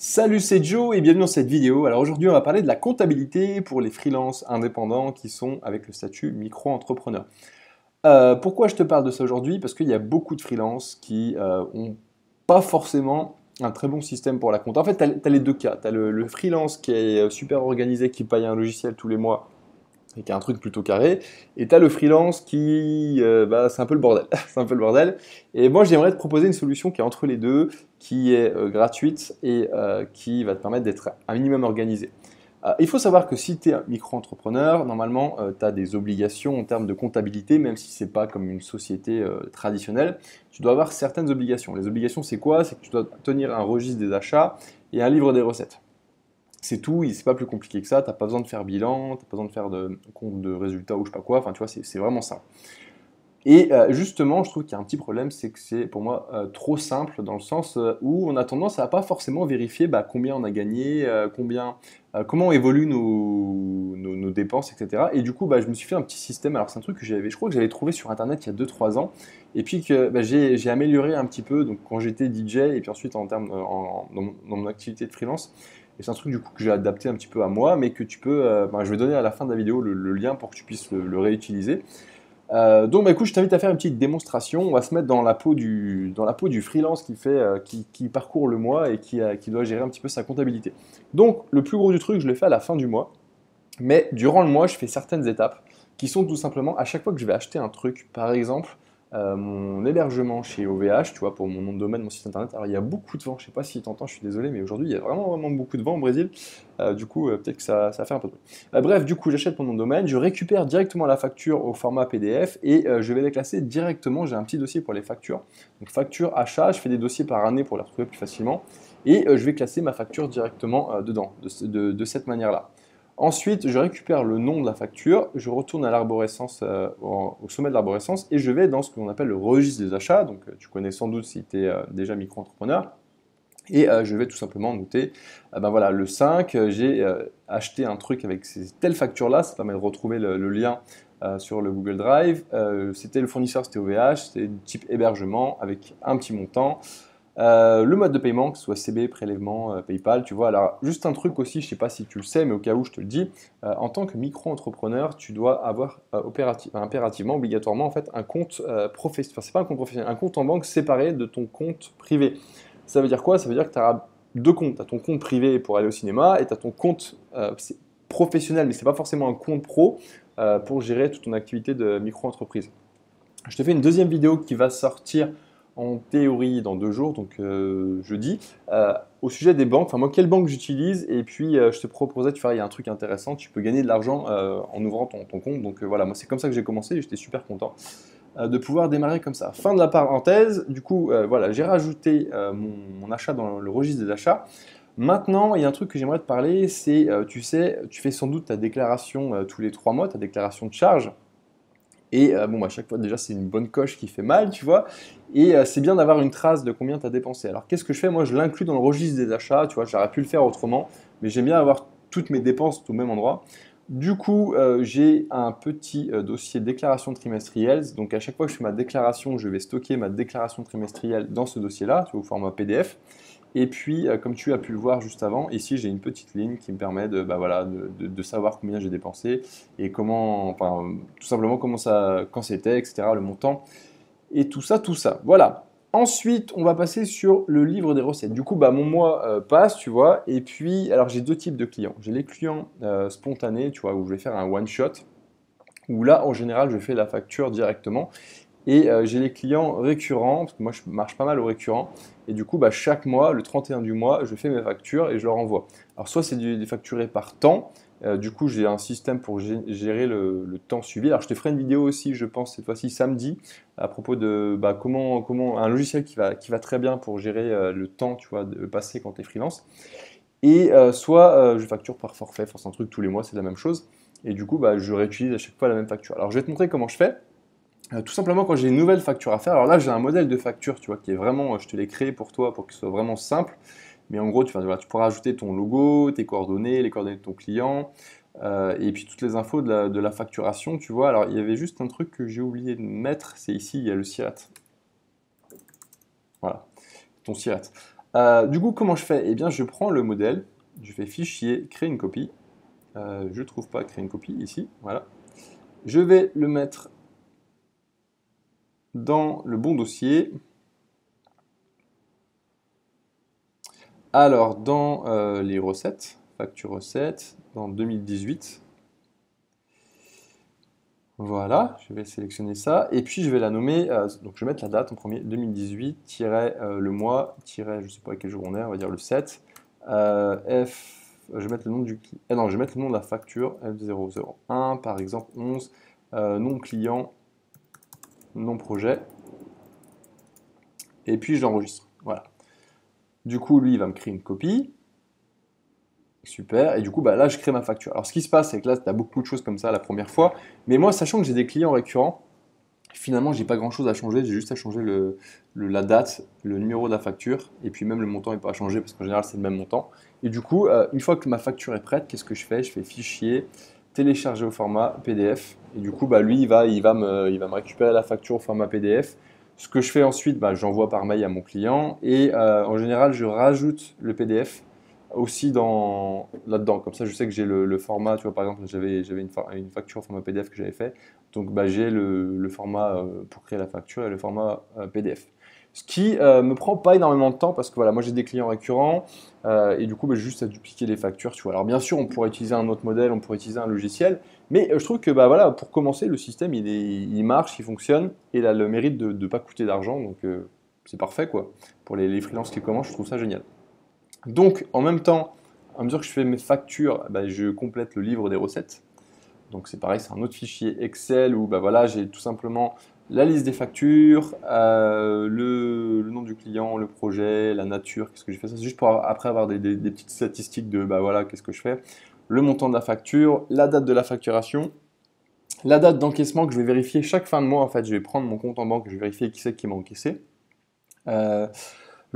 Salut, c'est Joe et bienvenue dans cette vidéo. Alors aujourd'hui, on va parler de la comptabilité pour les freelances indépendants qui sont avec le statut micro-entrepreneur. Pourquoi je te parle de ça aujourd'hui? Parce qu'il y a beaucoup de freelances qui ont pas forcément un très bon système pour la compte. En fait, tu as les deux cas. Tu as le freelance qui est super organisé, qui paye un logiciel tous les mois et qui a un truc plutôt carré. Et tu as le freelance qui, c'est un peu le bordel. C'est un peu le bordel. Et moi, j'aimerais te proposer une solution qui est entre les deux, qui est gratuite et qui va te permettre d'être un minimum organisé. Il faut savoir que si tu es un micro-entrepreneur, normalement, tu as des obligations en termes de comptabilité, même si ce n'est pas comme une société traditionnelle. Tu dois avoir certaines obligations. Les obligations, c'est quoi? C'est que tu dois tenir un registre des achats et un livre des recettes. C'est tout, c'est pas plus compliqué que ça, t'as pas besoin de faire bilan, t'as pas besoin de faire de compte de résultats ou je sais pas quoi, enfin tu vois, c'est vraiment simple. Et justement, je trouve qu'il y a un petit problème, c'est que c'est pour moi trop simple dans le sens où on a tendance à pas forcément vérifier combien on a gagné, comment évoluent nos dépenses, etc. Et du coup, je me suis fait un petit système. Alors c'est un truc que je crois que j'avais trouvé sur internet il y a 2-3 ans, et puis que j'ai amélioré un petit peu. Donc quand j'étais DJ et puis ensuite en termes dans mon activité de freelance. Et c'est un truc du coup que j'ai adapté un petit peu à moi, mais que tu peux, je vais donner à la fin de la vidéo le lien pour que tu puisses le réutiliser. Donc écoute, je t'invite à faire une petite démonstration. On va se mettre dans la peau du freelance qui parcourt le mois et qui doit gérer un petit peu sa comptabilité. Donc le plus gros du truc, je le fais à la fin du mois. Mais durant le mois, je fais certaines étapes qui sont tout simplement à chaque fois que je vais acheter un truc, par exemple, mon hébergement chez OVH, tu vois, pour mon nom de domaine, mon site internet. Alors il y a beaucoup de vent, je sais pas si tu entends, je suis désolé, mais aujourd'hui il y a vraiment beaucoup de vent au Brésil. Peut-être que ça fait un peu de bruit. Bref, du coup, j'achète mon nom de domaine, je récupère directement la facture au format PDF et je vais les classer directement. J'ai un petit dossier pour les factures. Donc facture, achat, je fais des dossiers par année pour les retrouver plus facilement. Et je vais classer ma facture directement dedans, de cette manière-là. Ensuite, je récupère le nom de la facture, je retourne à l'arborescence, au sommet de l'arborescence, et je vais dans ce qu'on appelle le registre des achats. Donc, tu connais sans doute si tu es déjà micro-entrepreneur. Et je vais tout simplement noter, voilà, le 5, j'ai acheté un truc avec telle facture-là, ça permet de retrouver le lien sur le Google Drive. C'était le fournisseur, c'était OVH, c'était du type hébergement avec un petit montant. Le mode de paiement, que ce soit CB, prélèvement, PayPal, tu vois. Alors, juste un truc aussi, je ne sais pas si tu le sais, mais au cas où je te le dis, en tant que micro-entrepreneur, tu dois avoir impérativement, obligatoirement, en fait, un compte professionnel. Enfin, c'est pas un compte professionnel, un compte en banque séparé de ton compte privé. Ça veut dire quoi? Ça veut dire que tu as deux comptes. Tu as ton compte privé pour aller au cinéma et tu as ton compte professionnel, mais ce n'est pas forcément un compte pro pour gérer toute ton activité de micro-entreprise. Je te fais une deuxième vidéo qui va sortir en théorie dans 2 jours, donc jeudi, au sujet des banques. Enfin, moi, quelle banque j'utilise? Et puis, je te proposais, tu vois, il y a un truc intéressant, tu peux gagner de l'argent en ouvrant ton compte. Donc voilà, moi, c'est comme ça que j'ai commencé et j'étais super content de pouvoir démarrer comme ça. Fin de la parenthèse, du coup, voilà, j'ai rajouté mon achat dans le registre des achats. Maintenant, il y a un truc que j'aimerais te parler, c'est, tu sais, tu fais sans doute ta déclaration tous les 3 mois, ta déclaration de charge. Et à chaque fois, déjà, c'est une bonne coche qui fait mal, tu vois. Et c'est bien d'avoir une trace de combien tu as dépensé. Alors, qu'est-ce que je fais? Moi, je l'inclus dans le registre des achats, tu vois. J'aurais pu le faire autrement, mais j'aime bien avoir toutes mes dépenses au même endroit. Du coup, j'ai un petit dossier déclaration trimestrielle. Donc, à chaque fois que je fais ma déclaration, je vais stocker ma déclaration trimestrielle dans ce dossier-là, tu vois, au format PDF. Et puis, comme tu as pu le voir juste avant, ici j'ai une petite ligne qui me permet de savoir combien j'ai dépensé et comment, enfin, tout simplement comment ça, quand c'était, etc., le montant et tout ça, tout ça. Voilà. Ensuite, on va passer sur le livre des recettes. Du coup, mon mois passe, tu vois. Et puis, alors j'ai deux types de clients. J'ai les clients spontanés, tu vois, où je vais faire un one shot. Où là, en général, je fais la facture directement. Et j'ai les clients récurrents, parce que moi je marche pas mal aux récurrents. Et du coup, chaque mois, le 31 du mois, je fais mes factures et je leur envoie. Alors soit c'est des facturés par temps, du coup j'ai un système pour gérer le temps suivi. Alors je te ferai une vidéo aussi, je pense, cette fois-ci samedi, à propos de comment un logiciel qui va très bien pour gérer le temps, tu vois, de passer quand tu es freelance. Et soit je facture par forfait, enfin, c'est un truc tous les mois, c'est la même chose. Et du coup, je réutilise à chaque fois la même facture. Alors je vais te montrer comment je fais. Tout simplement quand j'ai une nouvelle facture à faire, alors là j'ai un modèle de facture, tu vois, qui est vraiment, je te l'ai créé pour toi pour qu'il soit vraiment simple, mais en gros voilà, tu pourras ajouter ton logo, tes coordonnées, les coordonnées de ton client, et puis toutes les infos de la facturation, tu vois. Alors il y avait juste un truc que j'ai oublié de mettre, c'est ici, il y a le SIRET. Voilà, ton SIRET. Du coup, comment je fais? Eh bien, je prends le modèle, je fais fichier, créer une copie. Je ne trouve pas créer une copie ici, voilà. Je vais le mettre dans le bon dossier. Alors, dans les recettes, facture recettes, dans 2018. Voilà, je vais sélectionner ça. Et puis, je vais la nommer, donc je vais mettre la date en premier, 2018, le mois, je ne sais pas quel jour on est, on va dire le 7. Je vais mettre le nom du client. Non, je vais mettre le nom de la facture, F001, par exemple 11, nom client, nom projet. Et puis, je l'enregistre. Voilà. Du coup, lui, il va me créer une copie. Super. Et du coup, bah, là, je crée ma facture. Alors, ce qui se passe, c'est que là, tu as beaucoup de choses comme ça la première fois. Mais moi, sachant que j'ai des clients récurrents, finalement, j'ai pas grand-chose à changer. J'ai juste à changer la date, le numéro de la facture. Et puis, même le montant n'est pas à changer parce qu'en général, c'est le même montant. Et du coup, une fois que ma facture est prête, qu'est-ce que je fais? Je fais fichier, télécharger au format PDF. Et du coup, bah, lui, il va me récupérer la facture au format PDF. Ce que je fais ensuite, bah, j'envoie par mail à mon client. Et en général, je rajoute le PDF aussi là-dedans. Comme ça, je sais que j'ai le format. Tu vois, par exemple, j'avais une facture au format PDF que j'avais fait. Donc, bah, j'ai le format pour créer la facture et le format PDF. Ce qui me prend pas énormément de temps parce que voilà, moi j'ai des clients récurrents et du coup, bah, j'ai juste à dupliquer les factures. Tu vois. Alors, bien sûr, on pourrait utiliser un autre modèle, on pourrait utiliser un logiciel, mais je trouve que bah, voilà, pour commencer, le système il marche, il fonctionne et il a le mérite de ne pas coûter d'argent. Donc, c'est parfait quoi. Pour les freelances qui commencent, je trouve ça génial. Donc, en même temps, à mesure que je fais mes factures, bah, je complète le livre des recettes. Donc, c'est pareil, c'est un autre fichier Excel où bah, voilà, j'ai tout simplement la liste des factures, le nom du client, le projet, la nature, qu'est-ce que j'ai fait. Ça, c'est juste pour après avoir des petites statistiques de bah, voilà, qu'est-ce que je fais. Le montant de la facture, la date de la facturation, la date d'encaissement que je vais vérifier chaque fin de mois. En fait, je vais prendre mon compte en banque, je vais vérifier qui c'est qui m'a encaissé. Euh,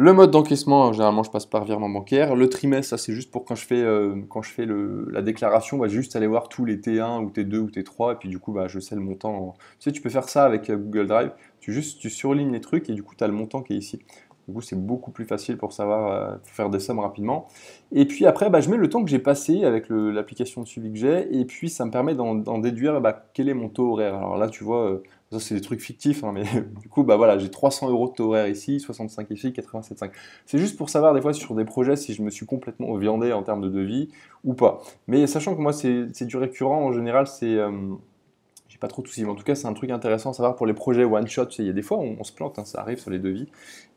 le mode d'encaissement, généralement, je passe par virement bancaire. Le trimestre, ça c'est juste pour quand je fais la déclaration, bah, j'ai juste aller voir tous les T1 ou T2 ou T3 et puis du coup, bah, je sais le montant. Tu sais, tu peux faire ça avec Google Drive. Tu surlignes les trucs et du coup, tu as le montant qui est ici. Du coup, c'est beaucoup plus facile pour savoir faire des sommes rapidement. Et puis après, bah, je mets le temps que j'ai passé avec l'application de suivi que j'ai et puis ça me permet d'en déduire bah, quel est mon taux horaire. Alors là, tu vois, ça c'est des trucs fictifs, hein, mais du coup, bah voilà, j'ai 300 euros de taux horaire ici, 65 ici, 87,5. C'est juste pour savoir des fois sur des projets si je me suis complètement viandé en termes de devis ou pas. Mais sachant que moi c'est du récurrent, en général j'ai pas trop de soucis. Mais en tout cas, c'est un truc intéressant à savoir pour les projets one shot. Tu sais, il y a des fois on se plante, hein, ça arrive sur les devis.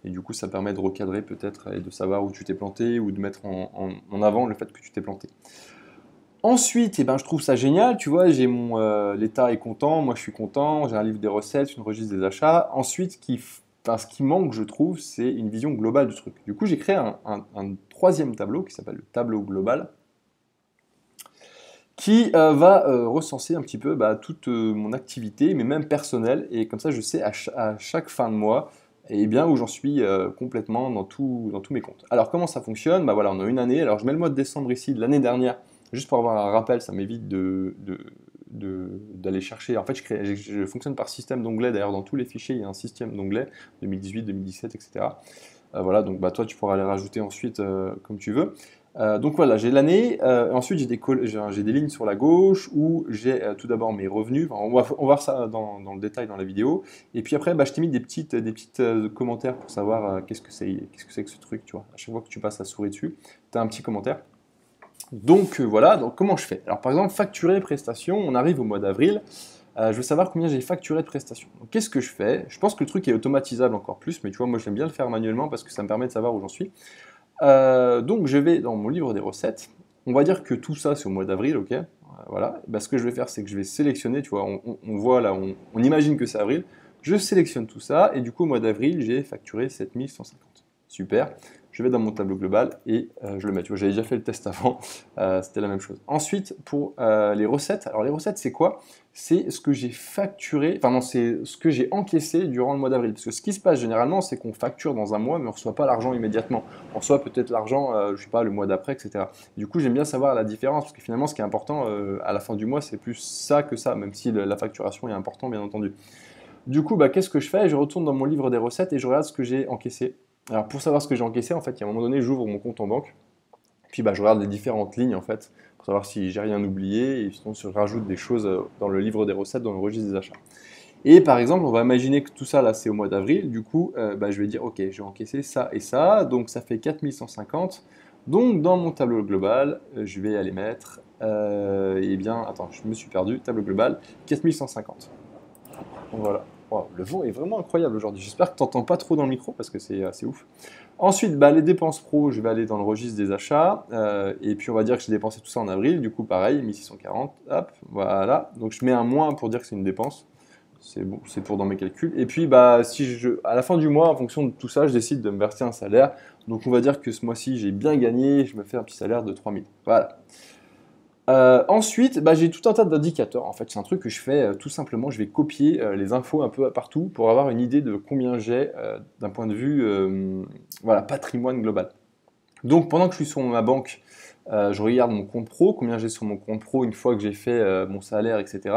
Et du coup, ça permet de recadrer peut-être et de savoir où tu t'es planté ou de mettre en avant le fait que tu t'es planté. Ensuite, eh ben, je trouve ça génial, tu vois, l'État est content, moi je suis content, j'ai un livre des recettes, une registre des achats. Ensuite, ce qui manque, je trouve, c'est une vision globale du truc. Du coup, j'ai créé un troisième tableau qui s'appelle le tableau global, qui va recenser un petit peu bah, toute mon activité, mais même personnelle, et comme ça, je sais à chaque fin de mois, et bien où j'en suis complètement dans tous mes comptes. Alors comment ça fonctionne? Bah voilà, on a une année. Alors je mets le mois de décembre ici de l'année dernière, juste pour avoir un rappel, ça m'évite d'aller chercher. En fait, je fonctionne par système d'onglets. D'ailleurs, dans tous les fichiers, il y a un système d'onglets 2018, 2017, etc. Voilà, donc bah, toi, tu pourras les rajouter ensuite comme tu veux. Donc voilà, j'ai l'année. Ensuite, j'ai des lignes sur la gauche où j'ai tout d'abord mes revenus. Enfin, on va voir ça dans le détail dans la vidéo. Et puis après, bah, je t'ai mis des petites commentaires pour savoir qu'est-ce que c'est que ce truc. Tu vois. À chaque fois que tu passes la souris dessus, tu as un petit commentaire. Donc voilà, donc comment je fais? Alors par exemple, facturer prestations, on arrive au mois d'avril. Je veux savoir combien j'ai facturé de prestations. Donc qu'est-ce que je fais? Je pense que le truc est automatisable encore plus, mais tu vois, moi j'aime bien le faire manuellement parce que ça me permet de savoir où j'en suis. Donc je vais dans mon livre des recettes. On va dire que tout ça c'est au mois d'avril, ok? Voilà. Bah, ce que je vais faire, c'est que je vais sélectionner, tu vois, on voit là, on imagine que c'est avril. Je sélectionne tout ça et du coup au mois d'avril, j'ai facturé 7150. Super. Je vais dans mon tableau global et je le mets. Tu vois, j'avais déjà fait le test avant, c'était la même chose. Ensuite, pour les recettes, alors les recettes c'est quoi? C'est ce que j'ai facturé, enfin non, c'est ce que j'ai encaissé durant le mois d'avril. Parce que ce qui se passe généralement, c'est qu'on facture dans un mois, mais on ne reçoit pas l'argent immédiatement. On reçoit peut-être l'argent, je sais pas, le mois d'après, etc. Du coup, j'aime bien savoir la différence, parce que finalement, ce qui est important à la fin du mois, c'est plus ça que ça, même si la facturation est importante, bien entendu. Du coup, bah, qu'est-ce que je fais? Je retourne dans mon livre des recettes et je regarde ce que j'ai encaissé. Alors pour savoir ce que j'ai encaissé, en fait, il y a un moment donné, j'ouvre mon compte en banque, puis bah, je regarde les différentes lignes en fait, pour savoir si j'ai rien oublié, et sinon si je rajoute des choses dans le livre des recettes, dans le registre des achats. Et par exemple, on va imaginer que tout ça là c'est au mois d'avril, du coup bah, je vais dire ok, j'ai encaissé ça et ça, donc ça fait 4150. Donc dans mon tableau global, je vais aller mettre, eh bien, attends, je me suis perdu, tableau global, 4150. Voilà. Wow, le vent est vraiment incroyable aujourd'hui. J'espère que tu n'entends pas trop dans le micro parce que c'est assez ouf. Ensuite, bah, les dépenses pro, je vais aller dans le registre des achats. Et puis, on va dire que j'ai dépensé tout ça en avril. Du coup, pareil, 1640. Hop, voilà. Donc, je mets un moins pour dire que c'est une dépense. C'est bon, c'est pour dans mes calculs. Et puis, bah, à la fin du mois, en fonction de tout ça, je décide de me verser un salaire. Donc, on va dire que ce mois-ci, j'ai bien gagné. Je me fais un petit salaire de 3000. Voilà. Ensuite, bah, j'ai tout un tas d'indicateurs. En fait, c'est un truc que je fais tout simplement. Je vais copier les infos un peu partout pour avoir une idée de combien j'ai d'un point de vue voilà, patrimoine global. Donc, pendant que je suis sur ma banque, je regarde mon compte pro, combien j'ai sur mon compte pro une fois que j'ai fait mon salaire, etc.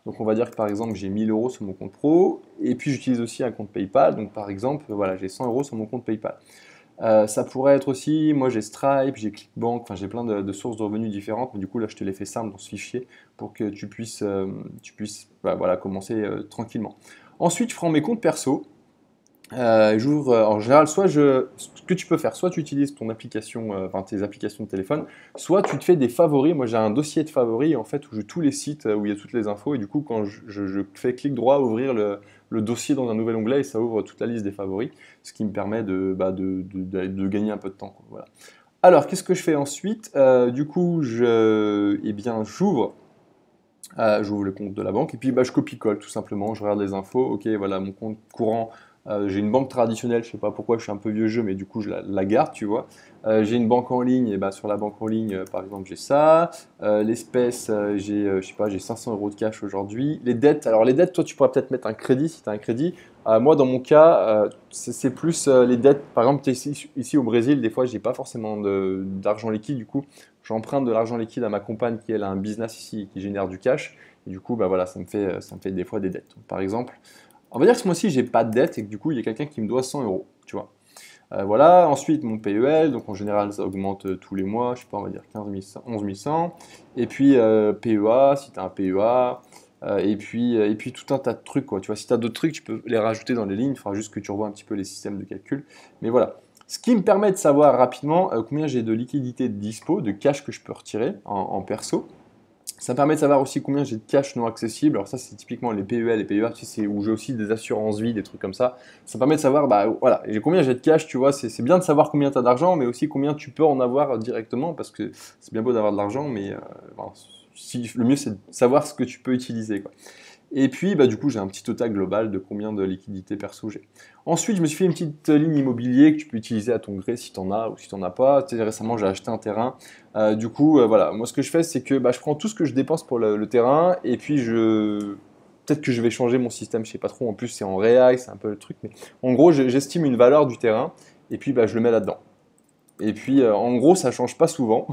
Donc, on va dire que par exemple, j'ai 1000 euros sur mon compte pro. Et puis, j'utilise aussi un compte PayPal. Donc, par exemple, voilà, j'ai 100 euros sur mon compte PayPal. Ça pourrait être aussi, moi j'ai Stripe, j'ai Clickbank, enfin j'ai plein de sources de revenus différentes, mais du coup là je te les fais simple dans ce fichier pour que tu puisses bah, voilà, commencer tranquillement. Ensuite je prends mes comptes perso, j'ouvre en général, ce que tu peux faire, soit tu utilises ton application, enfin tes applications de téléphone, soit tu te fais des favoris. Moi j'ai un dossier de favoris en fait où j'ai tous les sites où il y a toutes les infos et du coup quand je fais clic droit, ouvrir le dossier dans un nouvel onglet et ça ouvre toute la liste des favoris, ce qui me permet de gagner un peu de temps, quoi, voilà. Alors qu'est-ce que je fais ensuite? Du coup eh bien, j'ouvre le compte de la banque et puis bah, je copie-colle tout simplement. Je regarde les infos. Ok, voilà mon compte courant. J'ai une banque traditionnelle, je sais pas pourquoi, je suis un peu vieux jeu, mais du coup je la garde, tu vois. J'ai une banque en ligne, et bah, sur la banque en ligne, par exemple, j'ai ça. L'espèce, je sais pas, j'ai 500 euros de cash aujourd'hui. Les dettes, alors les dettes, toi tu pourrais peut-être mettre un crédit si tu as un crédit. Moi, dans mon cas, c'est plus les dettes. Par exemple, ici au Brésil, des fois, j'ai pas forcément d'argent liquide, du coup, j'emprunte de l'argent liquide à ma compagne qui, elle, a un business ici qui génère du cash. Et du coup, bah voilà, ça me fait des fois des dettes. Donc, par exemple, on va dire que ce mois-ci, j'ai pas de dette et que du coup, il y a quelqu'un qui me doit 100 euros, tu vois. Voilà, ensuite mon PEL, donc en général ça augmente tous les mois, je sais pas, on va dire 15 100, 11 100. Et puis PEA, si tu as un PEA, et puis tout un tas de trucs, quoi. Tu vois, si tu as d'autres trucs, tu peux les rajouter dans les lignes, il faudra juste que tu revoies un petit peu les systèmes de calcul. Mais voilà. Ce qui me permet de savoir rapidement combien j'ai de liquidité de dispo, de cash que je peux retirer en perso. Ça me permet de savoir aussi combien j'ai de cash non accessible. Alors ça, c'est typiquement les PEL et PEA, tu sais, c'est où j'ai aussi des assurances vie, des trucs comme ça. Ça me permet de savoir, bah voilà, combien j'ai de cash, tu vois. C'est bien de savoir combien tu as d'argent, mais aussi combien tu peux en avoir directement, parce que c'est bien beau d'avoir de l'argent, mais bon, le mieux c'est de savoir ce que tu peux utiliser, quoi. Et puis, bah, du coup, j'ai un petit total global de combien de liquidité perso j'ai. Ensuite, je me suis fait une petite ligne immobilier que tu peux utiliser à ton gré si tu en as ou si tu n'en as pas. Tu sais, récemment, j'ai acheté un terrain. Du coup, voilà, moi, ce que je fais, c'est que bah, je prends tout ce que je dépense pour le terrain et puis peut-être que je vais changer mon système, je sais pas trop. En plus, c'est en réal, c'est un peu le truc. Mais en gros, j'estime une valeur du terrain et puis bah, je le mets là-dedans. Et puis, en gros, ça change pas souvent.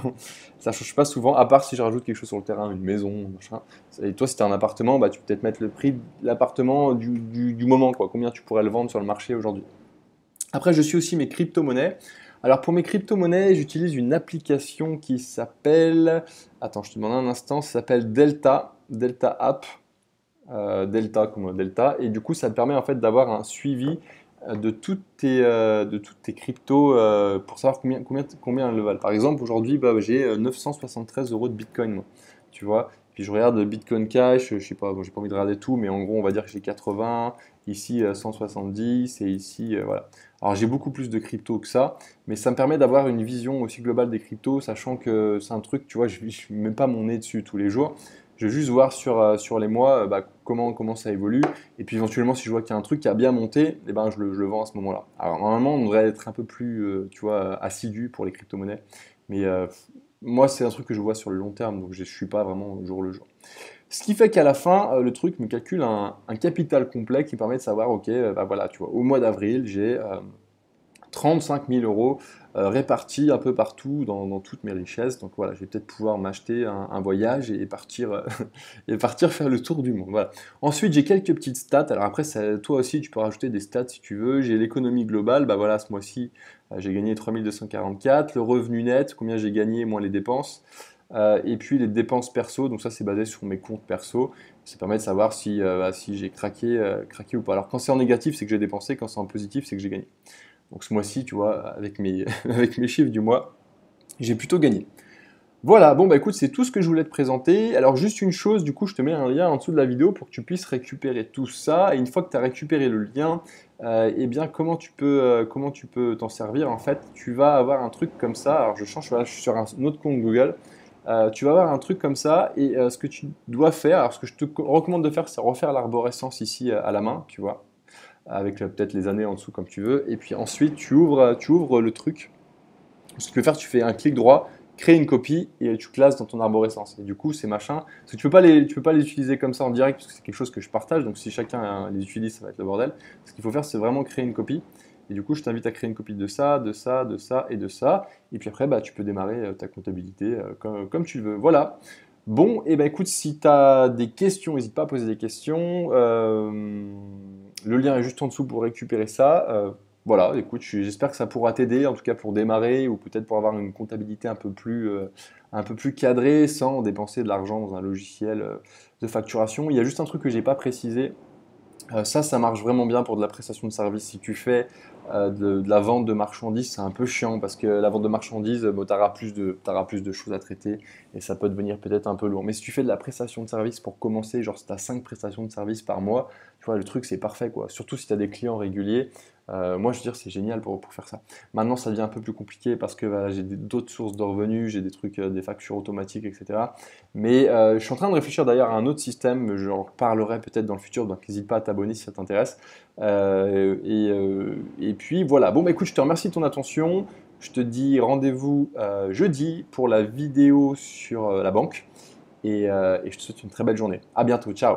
Ça change pas souvent, à part si je rajoute quelque chose sur le terrain, une maison, machin. Et toi, si tu as un appartement, bah, tu peux peut-être mettre le prix de l'appartement du moment, quoi. Combien tu pourrais le vendre sur le marché aujourd'hui. Après, je suis aussi mes crypto-monnaies. Alors, pour mes crypto-monnaies, j'utilise une application qui s'appelle. Attends, je te demande un instant. Ça s'appelle Delta. Delta App. Delta comme Delta. Et du coup, ça te permet en fait d'avoir un suivi de toutes tes cryptos pour savoir combien elles valent. Par exemple, aujourd'hui, bah, j'ai 973 euros de Bitcoin, moi, tu vois. Puis je regarde le Bitcoin Cash, je sais pas, bon, j'ai pas envie de regarder tout, mais en gros, on va dire que j'ai 80, ici 170 et ici, voilà. Alors j'ai beaucoup plus de cryptos que ça, mais ça me permet d'avoir une vision aussi globale des cryptos, sachant que c'est un truc, tu vois, je ne mets pas mon nez dessus tous les jours. Je vais juste voir sur les mois bah, comment ça évolue. Et puis éventuellement, si je vois qu'il y a un truc qui a bien monté, eh ben, je le vends à ce moment-là. Alors normalement, on devrait être un peu plus tu vois, assidu pour les crypto-monnaies. Mais moi, c'est un truc que je vois sur le long terme, donc je ne suis pas vraiment au jour le jour. Ce qui fait qu'à la fin, le truc me calcule un capital complet qui me permet de savoir, ok, bah voilà, tu vois, au mois d'avril, j'ai 35 000 euros répartis un peu partout dans toutes mes richesses. Donc voilà, je vais peut-être pouvoir m'acheter un voyage et partir, et partir faire le tour du monde. Voilà. Ensuite, j'ai quelques petites stats. Alors après, toi aussi, tu peux rajouter des stats si tu veux. J'ai l'économie globale. Bah voilà, ce mois-ci, j'ai gagné 3244. Le revenu net, combien j'ai gagné moins les dépenses. Et puis les dépenses perso, donc ça c'est basé sur mes comptes perso. Ça permet de savoir si j'ai craqué ou pas. Alors quand c'est en négatif, c'est que j'ai dépensé. Quand c'est en positif, c'est que j'ai gagné. Donc ce mois-ci, tu vois, avec mes, avec mes chiffres du mois, j'ai plutôt gagné. Voilà, bon bah écoute, c'est tout ce que je voulais te présenter. Alors juste une chose, du coup, je te mets un lien en dessous de la vidéo pour que tu puisses récupérer tout ça. Et une fois que tu as récupéré le lien, eh bien comment tu peux t'en servir? En fait, tu vas avoir un truc comme ça. Alors je change, voilà, je suis sur un autre compte Google. Tu vas avoir un truc comme ça et ce que tu dois faire, alors ce que je te recommande de faire, c'est refaire l'arborescence ici à la main, tu vois, avec peut-être les années en dessous comme tu veux. Et puis ensuite, tu ouvres le truc. Ce que tu peux faire, tu fais un clic droit, créer une copie et tu classes dans ton arborescence. Et du coup, ces machins, parce que tu peux pas les utiliser comme ça en direct parce que c'est quelque chose que je partage. Donc si chacun les utilise, ça va être le bordel. Ce qu'il faut faire, c'est vraiment créer une copie. Et du coup, je t'invite à créer une copie de ça, de ça, de ça et de ça. Et puis après, bah, tu peux démarrer ta comptabilité comme tu le veux. Voilà. Bon, et ben écoute, si tu as des questions, n'hésite pas à poser des questions. Le lien est juste en dessous pour récupérer ça. Voilà, écoute, j'espère que ça pourra t'aider, en tout cas pour démarrer ou peut-être pour avoir une comptabilité un peu plus cadrée sans dépenser de l'argent dans un logiciel de facturation. Il y a juste un truc que j'ai pas précisé. Ça marche vraiment bien pour de la prestation de service. Si tu fais de la vente de marchandises, c'est un peu chiant parce que la vente de marchandises, bon, t'auras plus de choses à traiter et ça peut devenir peut-être un peu lourd. Mais si tu fais de la prestation de service pour commencer, genre si tu as 5 prestations de service par mois, tu vois, le truc c'est parfait quoi. Surtout si tu as des clients réguliers. Moi je veux dire, c'est génial pour faire ça. Maintenant, ça devient un peu plus compliqué parce que voilà, j'ai d'autres sources de revenus, j'ai des trucs, des factures automatiques, etc. Mais je suis en train de réfléchir d'ailleurs à un autre système, j'en reparlerai peut-être dans le futur, donc n'hésite pas à t'abonner si ça t'intéresse. Et puis voilà, bon bah écoute, je te remercie de ton attention, je te dis rendez-vous jeudi pour la vidéo sur la banque et je te souhaite une très belle journée. À bientôt, ciao!